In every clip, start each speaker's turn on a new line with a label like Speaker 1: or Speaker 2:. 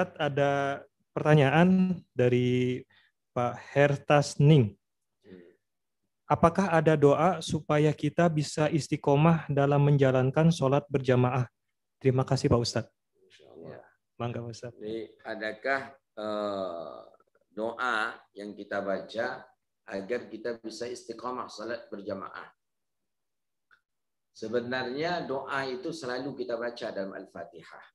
Speaker 1: Ustadz, ada pertanyaan dari Pak Hertasning. Apakah ada doa supaya kita bisa istiqomah dalam menjalankan sholat berjamaah? Terima kasih Pak Ustadz.
Speaker 2: Insyaallah.
Speaker 1: Mangga Pak Ustadz.
Speaker 2: Jadi, adakah doa yang kita baca agar kita bisa istiqomah salat berjamaah? Sebenarnya doa itu selalu kita baca dalam Al-Fatihah.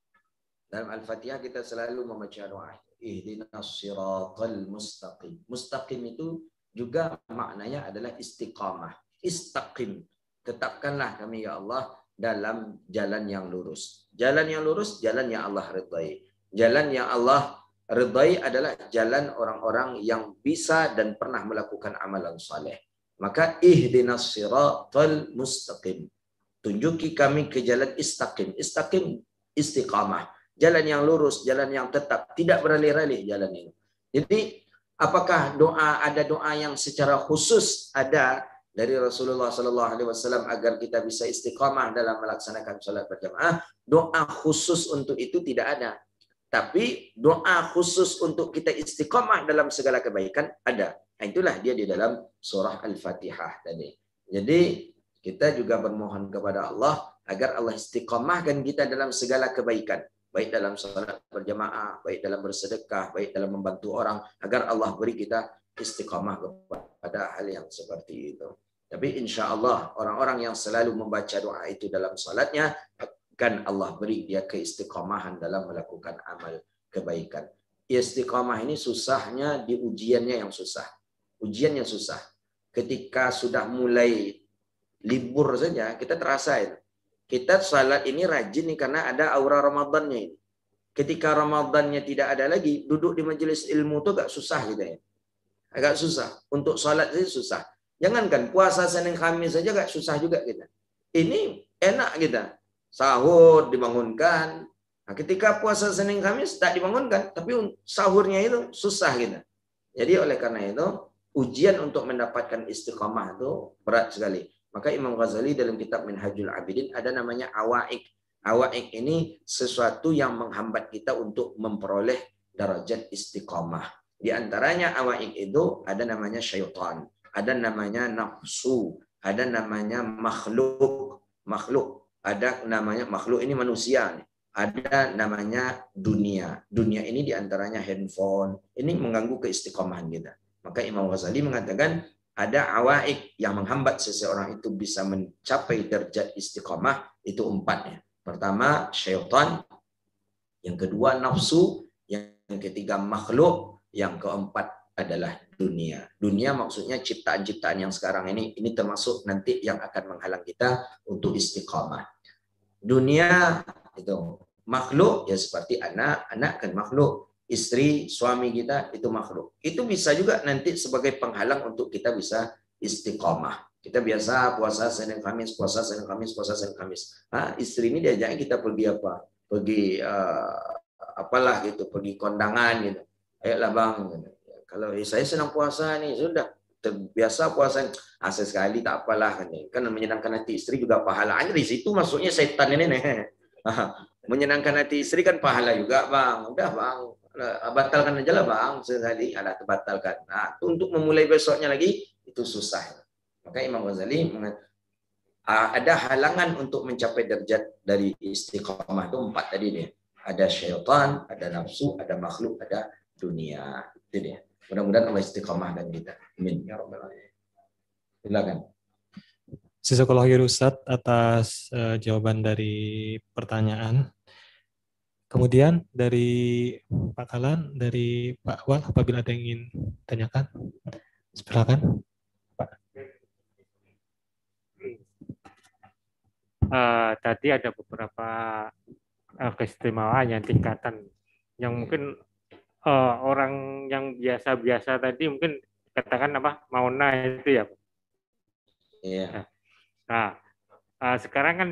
Speaker 2: Dalam Al-Fatihah kita selalu membaca doa. Ihdinas siratal mustaqim. Mustaqim itu juga maknanya adalah istiqamah. Istaqim. Tetapkanlah kami ya Allah dalam jalan yang lurus. Jalan yang lurus, jalan yang Allah ridai. Jalan yang Allah ridai adalah jalan orang-orang yang bisa dan pernah melakukan amalan saleh. Maka ihdinas siratal mustaqim. Tunjuki kami ke jalan istaqim. Istaqim istiqamah. Jalan yang lurus, jalan yang tetap, tidak beralih-alih jalan ini. Jadi, apakah ada doa yang secara khusus ada dari Rasulullah SAW agar kita bisa istiqamah dalam melaksanakan sholat berjamaah? Doa khusus untuk itu tidak ada. Tapi doa khusus untuk kita istiqamah dalam segala kebaikan ada. Nah, itulah dia di dalam surah Al-Fatihah tadi. Jadi kita juga bermohon kepada Allah agar Allah istiqamahkan kita dalam segala kebaikan. Baik dalam salat berjamaah, baik dalam bersedekah, baik dalam membantu orang, agar Allah beri kita istiqamah kepada hal yang seperti itu. Tapi insya Allah orang-orang yang selalu membaca doa itu dalam salatnya akan Allah beri dia keistiqamahan dalam melakukan amal kebaikan. Istiqamah ini susahnya di ujiannya yang susah. Ujiannya susah. Ketika sudah mulai libur saja kita terasa itu. Kita salat ini rajin nih karena ada aura Ramadannya ini. Ketika Ramadannya tidak ada lagi, duduk di majelis ilmu itu agak susah gitu ya. Agak susah. Untuk salat saja susah. Jangankan puasa Senin Kamis saja agak susah juga kita. Ini enak kita. Sahur dibangunkan. Nah, ketika puasa Senin Kamis tak dibangunkan, tapi sahurnya itu susah kita. Jadi oleh karena itu, ujian untuk mendapatkan istiqamah itu berat sekali. Maka Imam Ghazali dalam kitab Minhajul Abidin ada namanya awaik. Awaik ini sesuatu yang menghambat kita untuk memperoleh darajat istiqamah. Di antaranya awaik itu ada namanya syaitan, ada namanya nafsu, ada namanya makhluk. Makhluk, ada namanya makhluk ini manusia. Ada namanya dunia. Dunia ini di antaranya handphone. Ini mengganggu keistiqomahan kita. Maka Imam Ghazali mengatakan ada awaik yang menghambat seseorang itu bisa mencapai derajat istiqamah, itu 4 ya. Pertama syaitan, yang kedua nafsu, yang ketiga makhluk, yang keempat adalah dunia. Dunia maksudnya ciptaan-ciptaan yang sekarang ini termasuk nanti yang akan menghalang kita untuk istiqamah. Dunia itu makhluk ya seperti anak kan makhluk. Istri, suami kita itu makhluk. Itu bisa juga nanti sebagai penghalang untuk kita bisa istiqomah. Kita biasa puasa Senin Kamis, puasa Senin Kamis, puasa Senin Kamis. Nah, istri ini diajaknya kita pergi apa? Pergi apalah gitu, pergi kondangan gitu. Ayolah bang. Kalau saya senang puasa nih, sudah terbiasa puasa. Sesekali tak apalah kan. Kan menyenangkan hati istri juga pahala. Di situ masuknya setan ini nih. Menyenangkan hati istri kan pahala juga bang. Udah bang. Batalkan aja lah bang, sekali ada terbatalkan. Nah, untuk memulai besoknya lagi itu susah. Maka Imam Ghazali ada halangan untuk mencapai derajat dari istiqamah itu 4 tadi nih. Ada syaitan, ada nafsu, ada makhluk, ada dunia. Itu dia. Mudah-mudahan Allah istiqamahkan kita. Amin. Ya Rabbal Alamin. Silakan.
Speaker 1: Jazakallahu khairan Ustadz atas jawaban dari pertanyaan. Kemudian dari Pak Kalan, dari Pak Wal, apabila ada yang ingin tanyakan, silakan. Pak.
Speaker 3: Tadi ada beberapa keistimewaan yang tingkatan yang mungkin orang yang biasa-biasa tadi mungkin katakan apa mauna itu ya.
Speaker 2: Iya.
Speaker 3: Nah, sekarang kan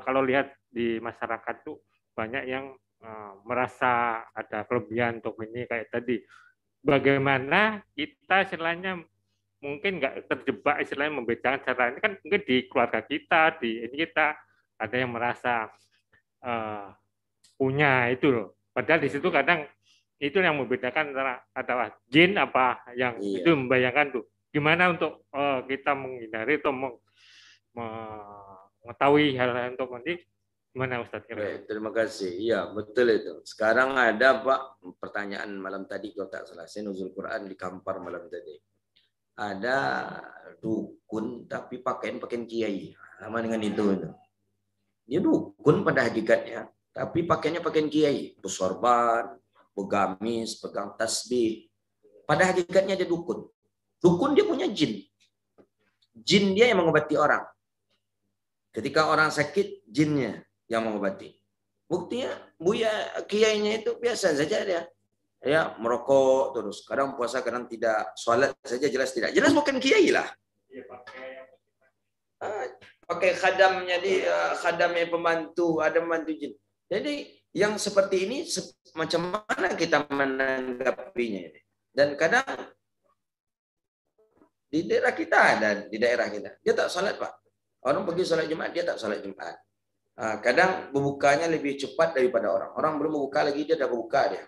Speaker 3: kalau lihat di masyarakat tuh banyak yang merasa ada kelebihan untuk ini kayak tadi. Bagaimana kita istilahnya mungkin nggak terjebak istilahnya membedakan cara ini kan mungkin di keluarga kita, di ini kita ada yang merasa punya itu loh. Padahal di situ kadang itu yang membedakan antara jin apa yang
Speaker 2: Iya.
Speaker 3: itu membayangkan tuh. Gimana untuk kita menghindari atau mengetahui hal-hal untuk nanti gimana Ustadz?
Speaker 2: Baik, terima kasih. Iya, betul itu. Sekarang ada Pak pertanyaan malam tadi kalau tak salah, saya nuzul Quran di Kampar malam tadi. Ada dukun tapi pakaian kiai. Sama dengan itu. Dia dukun pada hakikatnya, tapi pakaiannya pakaian kiai, bersorban, bergamis, pegang tasbih. Pada hakikatnya dia dukun. Dukun dia punya jin. Jin dia yang mengobati orang. Ketika orang sakit, jinnya yang mengobati. Buktinya Buya kiainya itu biasa saja dia. Ya, merokok terus. Kadang puasa, kadang tidak. Sholat saja jelas tidak. Jelas bukan kiai lah. Pakai khadamnya dia, khadamnya pembantu, ada pembantu jin. Jadi yang seperti ini macam mana kita menanggapinya ini? Dan kadang di daerah kita ada, di daerah kita dia tak sholat Pak. Orang pergi sholat Jumat, dia tak sholat Jumat. Kadang berbukanya lebih cepat daripada orang. Orang belum berbuka lagi dia dah berbuka dia.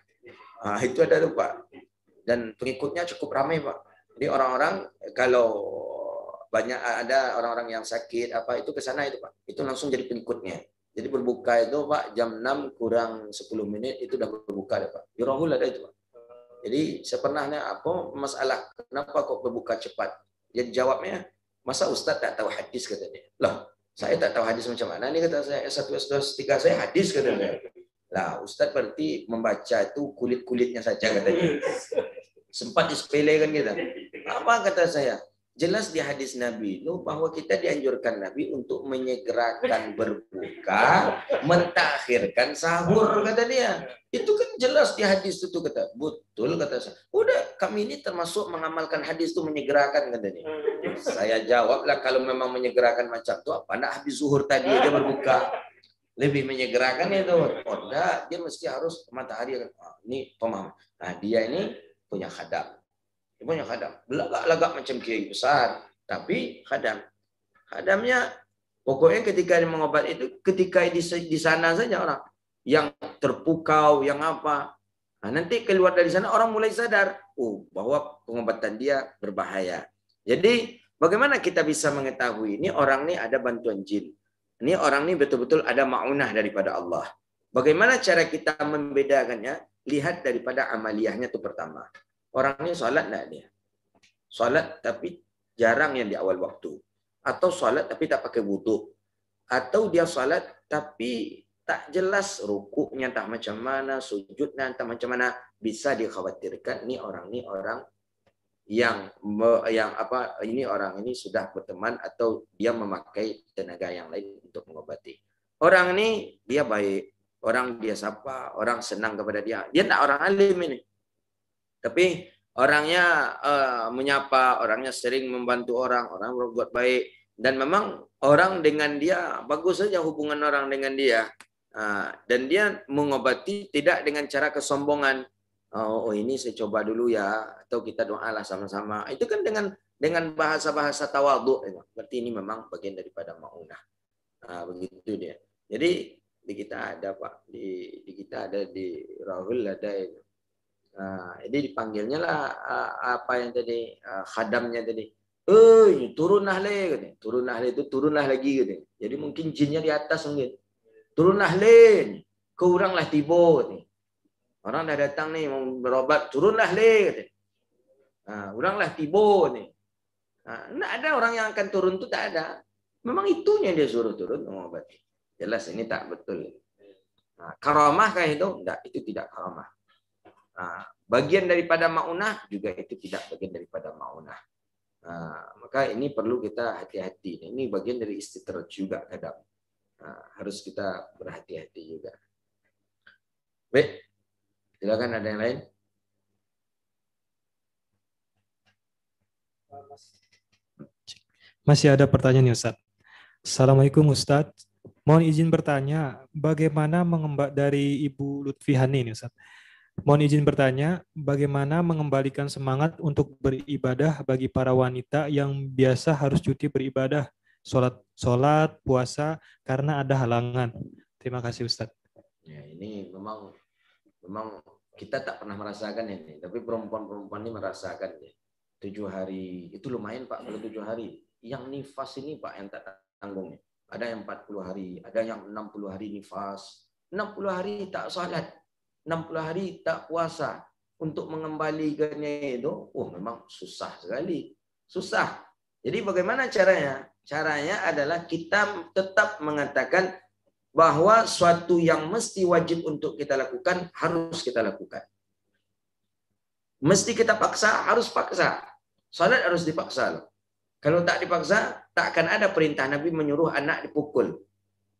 Speaker 2: Itu ada tuh Pak. Dan pengikutnya cukup ramai Pak. Jadi orang-orang kalau banyak ada orang-orang yang sakit apa itu ke sana itu Pak. Itu langsung jadi pengikutnya. Jadi berbuka itu Pak jam 6 kurang 10 menit itu udah berbuka deh Pak. Di Rohul ada itu Pak. Jadi saya pernah apa masalah kenapa kok berbuka cepat? Dia jawabnya, masa Ustaz tak tahu hadis kata dia. Loh, saya tak tahu hadis macam mana nih kata saya. S1 S2 S3 saya hadis kata dia. Lah, Ustaz berarti membaca itu kulit-kulitnya saja kata dia. Sempat disepelekan kita. Apa kata saya? Jelas di hadis Nabi itu bahwa kita dianjurkan Nabi untuk menyegerakan berbuka, mentakhirkan sahur kata dia. Itu kan jelas di hadis itu kata. Betul kata saya. Udah kami ini termasuk mengamalkan hadis itu menyegerakan kata dia. Saya jawablah kalau memang menyegerakan macam itu apa nak habis zuhur tadi dia berbuka. Lebih menyegerakan itu. Oh enggak, dia mesti harus matahari kan. Ini pemahaman. Nah, dia ini punya khadam. Dia punya khadam. Belagak-lagak macam kiai besar. Tapi khadam. Khadamnya, pokoknya ketika dia mengobat itu, ketika di sana saja orang. Yang terpukau, yang apa. Nah, nanti keluar dari sana orang mulai sadar. Bahwa pengobatan dia berbahaya. Jadi, bagaimana kita bisa mengetahui ini orang ini ada bantuan jin. Ini orang ini betul-betul ada ma'unah daripada Allah. Bagaimana cara kita membedakannya? Lihat daripada amaliyahnya itu pertama. Orang ini sholat enggak dia? Sholat tapi jarang yang di awal waktu. Atau sholat tapi tak pakai wudu. Atau dia sholat tapi tak jelas rukuknya entah macam mana, sujudnya entah macam mana. Bisa dikhawatirkan ini orang yang orang ini sudah berteman atau dia memakai tenaga yang lain untuk mengobati. Orang ini dia baik. Orang dia sapa, orang senang kepada dia. Dia tak orang alim ini. Tapi orangnya menyapa, orangnya sering membantu orang berbuat baik. Dan memang orang dengan dia, bagus saja hubungan orang dengan dia. Dan dia mengobati tidak dengan cara kesombongan. Oh ini saya coba dulu ya. Atau kita doalah sama-sama. Itu kan dengan bahasa-bahasa tawadhu. Berarti ini memang bagian daripada ma'unah. Begitu dia. Jadi di kita ada Pak. Di kita ada di Rahul ada itu. Jadi dipanggilnya lah apa yang tadi khadamnya tadi. Turunlah le katanya. Turunlah le itu turunlah lagi katanya. Jadi mungkin jinnya di atas mungkin. Turunlah le. Kuranglah tiba nih. Orang dah datang nih mau berobat, turunlah le katanya. Kuranglah tiba nih. Enggak ada orang yang akan turun itu tak ada. Memang itunya dia suruh turun mengobati. Jelas ini tak betul. Karamah kah itu? Enggak, itu tidak karamah. Bagian daripada ma'unah juga itu tidak bagian daripada ma'unah. Maka ini perlu kita hati-hati. Ini bagian dari istidraj juga kadang. Harus kita berhati-hati juga. Baik, silakan ada yang lain.
Speaker 1: Masih ada pertanyaan nih Ustaz. Assalamualaikum Ustaz. Mohon izin bertanya, bagaimana dari Ibu Lutfi Hani ini Ustaz. Mohon izin bertanya, bagaimana mengembalikan semangat untuk beribadah bagi para wanita yang biasa harus cuti beribadah, sholat, puasa, karena ada halangan. Terima kasih Ustaz.
Speaker 2: Ya, ini memang Memang kita tak pernah merasakan ini, tapi perempuan-perempuan ini merasakan ya. 7 hari itu lumayan Pak, kalau 7 hari. Yang nifas ini Pak yang tak tanggung. Ada yang 40 hari, ada yang 60 hari nifas. 60 hari tak salat, 60 hari tak puasa. Untuk mengembalikannya itu, memang susah sekali. Susah. Jadi bagaimana caranya? Caranya adalah kita tetap mengatakan bahwa suatu yang mesti wajib untuk kita lakukan, harus kita lakukan. Mesti kita paksa, harus paksa. Salat harus dipaksa. Kalau tak dipaksa, tak akan ada perintah Nabi menyuruh anak dipukul.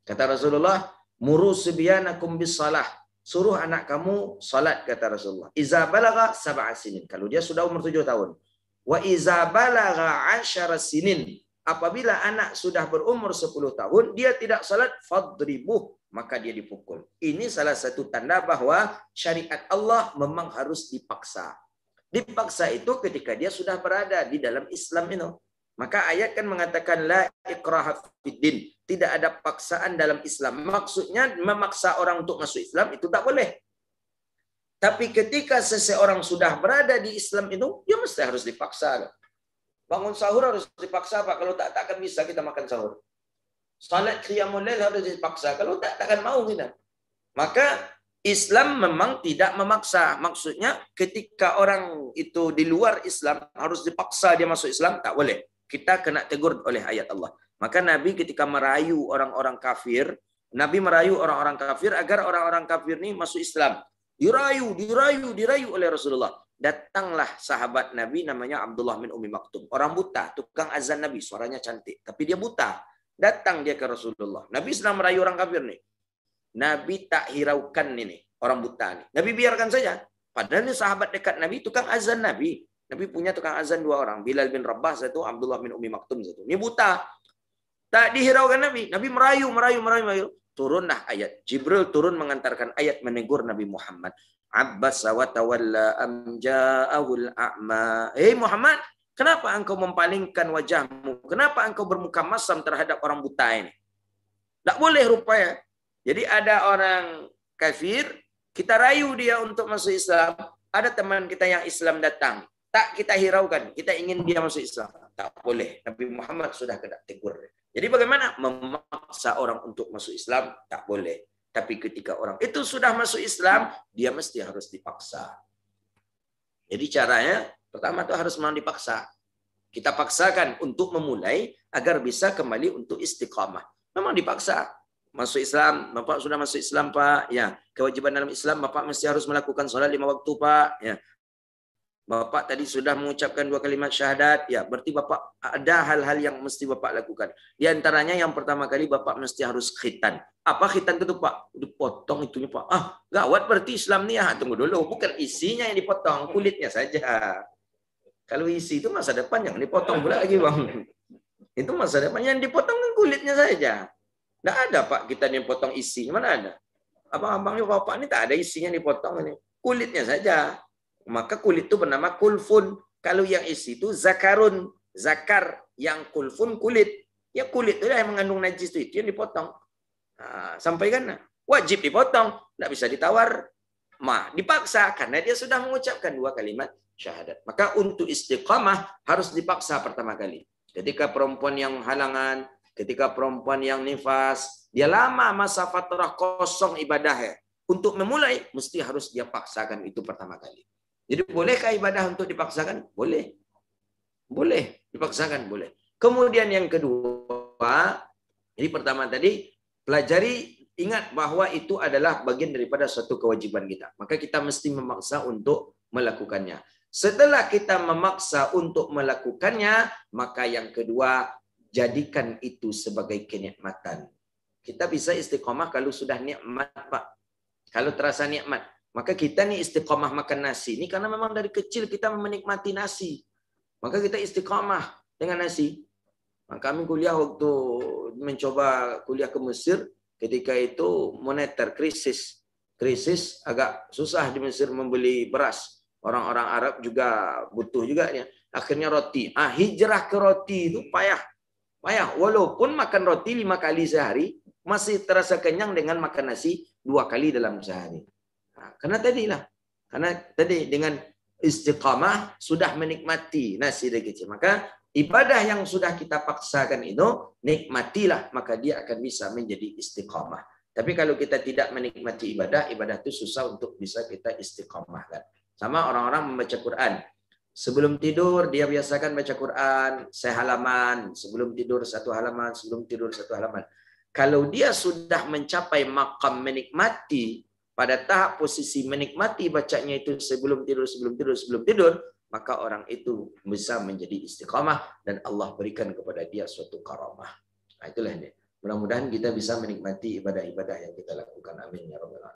Speaker 2: Kata Rasulullah, muru subyanakum bis salah. Suruh anak kamu salat, kata Rasulullah. Iza balagha 7 sinin. Kalau dia sudah umur 7 tahun. Wa iza balagha 10 sinin. Apabila anak sudah berumur 10 tahun, dia tidak salat, fadribuh, maka dia dipukul. Ini salah satu tanda bahwa syariat Allah memang harus dipaksa. Dipaksa itu ketika dia sudah berada di dalam Islam itu. Maka ayat kan mengatakan la ikraha fiddin. Tidak ada paksaan dalam Islam. Maksudnya memaksa orang untuk masuk Islam itu tak boleh. Tapi ketika seseorang sudah berada di Islam itu, dia mesti harus dipaksa. Bangun sahur harus dipaksa Pak. Kalau tak akan bisa kita makan sahur. Salat qiyamul lail harus dipaksa. Kalau tak akan mau kita. Maka Islam memang tidak memaksa. Maksudnya ketika orang itu di luar Islam harus dipaksa dia masuk Islam, tak boleh. Kita kena tegur oleh ayat Allah. Maka Nabi ketika merayu orang-orang kafir, Nabi merayu orang-orang kafir agar orang-orang kafir ini masuk Islam. Dirayu oleh Rasulullah. Datanglah sahabat Nabi namanya Abdullah bin Ummi Maktum. Orang buta, tukang azan Nabi, suaranya cantik. Tapi dia buta. Datang dia ke Rasulullah. Nabi sedang merayu orang kafir nih. Nabi tak hiraukan ini, orang buta nih. Nabi biarkan saja. Padahal ini sahabat dekat Nabi, tukang azan Nabi. Nabi punya tukang azan 2 orang. Bilal bin Rabah satu, Abdullah bin Ummi Maktum satu. Ini buta. Tak dihiraukan Nabi. Nabi merayu. Turunlah ayat. Jibril turun mengantarkan ayat menegur Nabi Muhammad. Abbasa wa tawalla am ja'ahul a'ma. Muhammad, kenapa engkau mempalingkan wajahmu? Kenapa engkau bermuka masam terhadap orang buta ini? Tak boleh rupanya. Jadi ada orang kafir, kita rayu dia untuk masuk Islam. Ada teman kita yang Islam datang. Tak kita hiraukan. Kita ingin dia masuk Islam. Tak boleh. Nabi Muhammad sudah kena tegur. Jadi bagaimana? Memaksa orang untuk masuk Islam, tak boleh. Tapi ketika orang itu sudah masuk Islam, dia mesti harus dipaksa. Jadi caranya, pertama itu harus memang dipaksa. Kita paksakan untuk memulai agar bisa kembali untuk istiqamah. Memang dipaksa. Masuk Islam, Bapak sudah masuk Islam Pak. Ya, kewajiban dalam Islam Bapak mesti harus melakukan sholat 5 waktu Pak. Ya. Bapak tadi sudah mengucapkan 2 kalimat syahadat. Ya, berarti Bapak ada hal-hal yang mesti Bapak lakukan. Di antaranya yang pertama kali Bapak mesti harus khitan. Apa khitan itu Pak? Dipotong itunya Pak. Gawat berarti Islam ni ya. Tunggu dulu, bukan isinya yang dipotong, kulitnya saja. Kalau isi itu masa depan yang dipotong pula lagi Bang. Itu masa depan yang dipotong kan kulitnya saja. Tidak ada Pak kita yang potong isi. Mana ada? Abang-abangnya Bapak ini tak ada isinya dipotong ini. Kulitnya saja. Maka kulit itu bernama kulfun. Kalau yang isi itu zakarun. Zakar. Yang kulfun kulit. Ya kulit itu yang mengandung najis itu yang dipotong. Sampaikan. Wajib dipotong. Tidak bisa ditawar. Dipaksa. Karena dia sudah mengucapkan 2 kalimat syahadat. Maka untuk istiqamah harus dipaksa pertama kali. Ketika perempuan yang halangan, ketika perempuan yang nifas, dia lama masa fatrah kosong ibadahnya. Untuk memulai, mesti harus dia paksakan itu pertama kali. Jadi bolehkah ibadah untuk dipaksakan? Boleh. Boleh. Dipaksakan, boleh. Kemudian yang kedua, jadi pertama tadi, pelajari, ingat bahwa itu adalah bagian daripada suatu kewajiban kita. Maka kita mesti memaksa untuk melakukannya. Setelah kita memaksa untuk melakukannya, maka yang kedua, jadikan itu sebagai kenikmatan. Kita bisa istiqomah kalau sudah nikmat, Pak. Kalau terasa nikmat. Maka kita nih istiqomah makan nasi. Ini karena memang dari kecil kita menikmati nasi. Maka kita istiqomah dengan nasi. Maka kami kuliah waktu mencoba kuliah ke Mesir. Ketika itu moneter, krisis. Krisis agak susah di Mesir membeli beras. Orang-orang Arab juga butuh juga. Ya. Akhirnya roti. Hijrah ke roti itu payah. Walaupun makan roti 5 kali sehari, masih terasa kenyang dengan makan nasi 2 kali dalam sehari. Karena tadi dengan istiqamah sudah menikmati nasi dari kecil. Maka ibadah yang sudah kita paksakan itu nikmatilah, maka dia akan bisa menjadi istiqamah. Tapi kalau kita tidak menikmati ibadah itu susah untuk bisa kita istiqamahkan. Sama orang-orang membaca Quran. Sebelum tidur dia biasakan baca Quran sehalaman, sebelum tidur satu halaman, sebelum tidur satu halaman. Kalau dia sudah mencapai maqam menikmati, pada tahap posisi menikmati bacanya itu sebelum tidur, maka orang itu bisa menjadi istiqamah dan Allah berikan kepada dia suatu karamah. Nah, itulah ini. Mudah-mudahan kita bisa menikmati ibadah-ibadah yang kita lakukan. Amin ya rabbal alamin.